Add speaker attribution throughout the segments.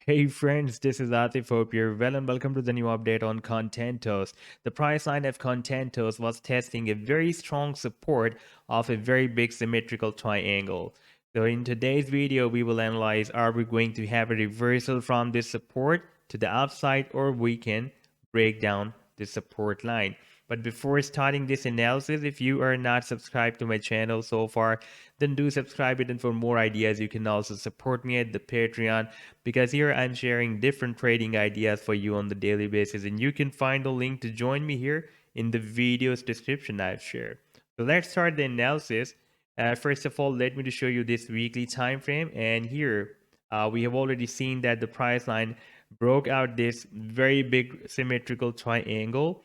Speaker 1: Hey friends, this is Atif. Hope you're well and welcome to the new update on Contentos. The price line of Contentos was testing a very strong support of a very big symmetrical triangle. So in today's video, we will analyze are we going to have a reversal from this support to the upside or we can break down the support line. But before starting this analysis, if you are not subscribed to my channel so far, then do subscribe it. And for more ideas, you can also support me at the Patreon because here I'm sharing different trading ideas for you on the daily basis. And you can find the link to join me here in the video's description I've shared. So let's start the analysis. First of all, let me to show you this weekly time frame. And here we have already seen that the price line broke out this very big symmetrical triangle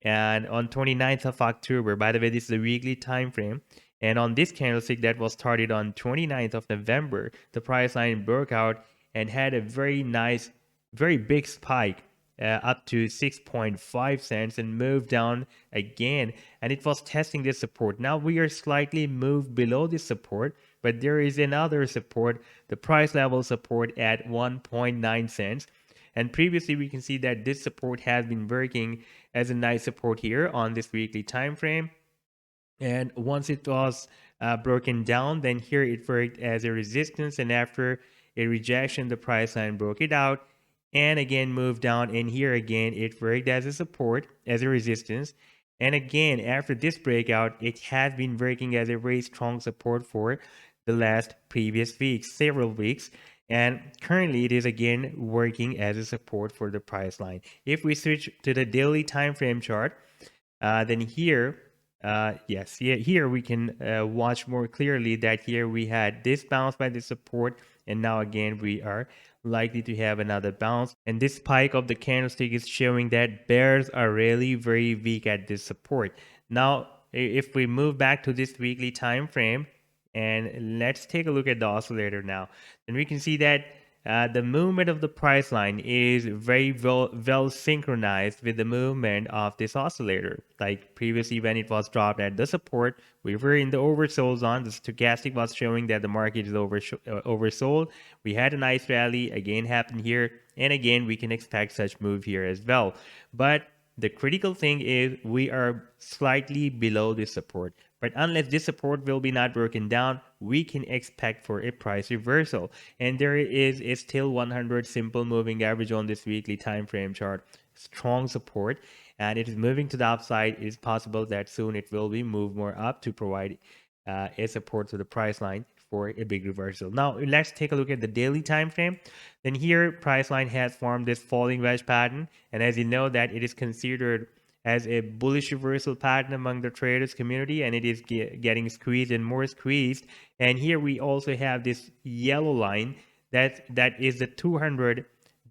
Speaker 1: and on 29th of October. By the way, this is a weekly time frame. And on this candlestick that was started on 29th of November, the price line broke out and had a very nice, very big spike up to 6.5 cents and moved down again. And it was testing this support. Now we are slightly moved below this support, but there is another support, the price level support at 1.9 cents. And previously, we can see that this support has been working as a nice support here on this weekly time frame. And once it was broken down, then here it worked as a resistance. And after a rejection, the price line broke it out and again moved down. And here again, it worked as a support, as a resistance. And again, after this breakout, it has been working as a very strong support for the last previous weeks, several weeks. And currently it is again working as a support for the price line. If we switch to the daily time frame chart, then here, here we can watch more clearly that here we had this bounce by the support, and now again we are likely to have another bounce. And this spike of the candlestick is showing that bears are really very weak at this support. Now, if we move back to this weekly time frame, and let's take a look at the oscillator now, then we can see that the movement of the price line is very well synchronized with the movement of this oscillator. Like previously when it was dropped at the support, we were in the oversold zone. The stochastic was showing that the market is oversold. We had a nice rally again happened here, and again we can expect such move here as well. But the critical thing is we are slightly below this support. But unless this support will be not broken down, we can expect for a price reversal. And there is a still 100 simple moving average on this weekly time frame chart. Strong support, and it is moving to the upside. It is possible that soon it will be moved more up to provide a support to the price line for a big reversal. Now let's take a look at the daily time frame. Then here price line has formed this falling wedge pattern, and as you know that it is considered as a bullish reversal pattern among the traders community, and it is getting squeezed and more squeezed. And here we also have this yellow line that is the 200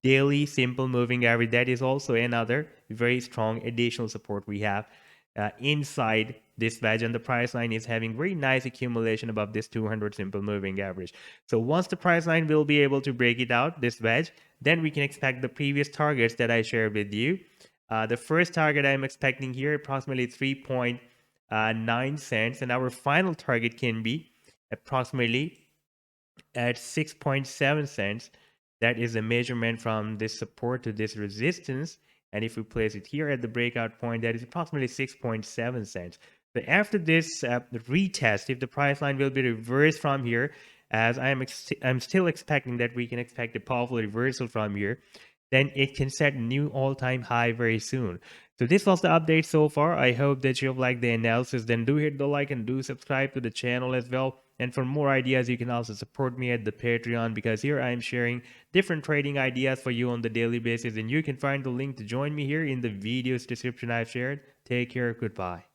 Speaker 1: daily simple moving average. That is also another very strong additional support we have inside this wedge, and the price line is having very nice accumulation above this 200 simple moving average. So once the price line will be able to break it out, this wedge, then we can expect the previous targets that I shared with you. The first target I'm expecting here approximately 3.9 cents, and our final target can be approximately at 6.7 cents. That is a measurement from this support to this resistance. And if we place it here at the breakout point, that is approximately 6.7 cents. So after this retest, if the price line will be reversed from here, as I'm still expecting that we can expect a powerful reversal from here, then it can set new all-time high very soon. So this was the update so far. I hope that you've liked the analysis. Then do hit the like and do subscribe to the channel as well. And for more ideas, you can also support me at the Patreon, because here I am sharing different trading ideas for you on the daily basis. And you can find the link to join me here in the video's description I've shared. Take care. Goodbye.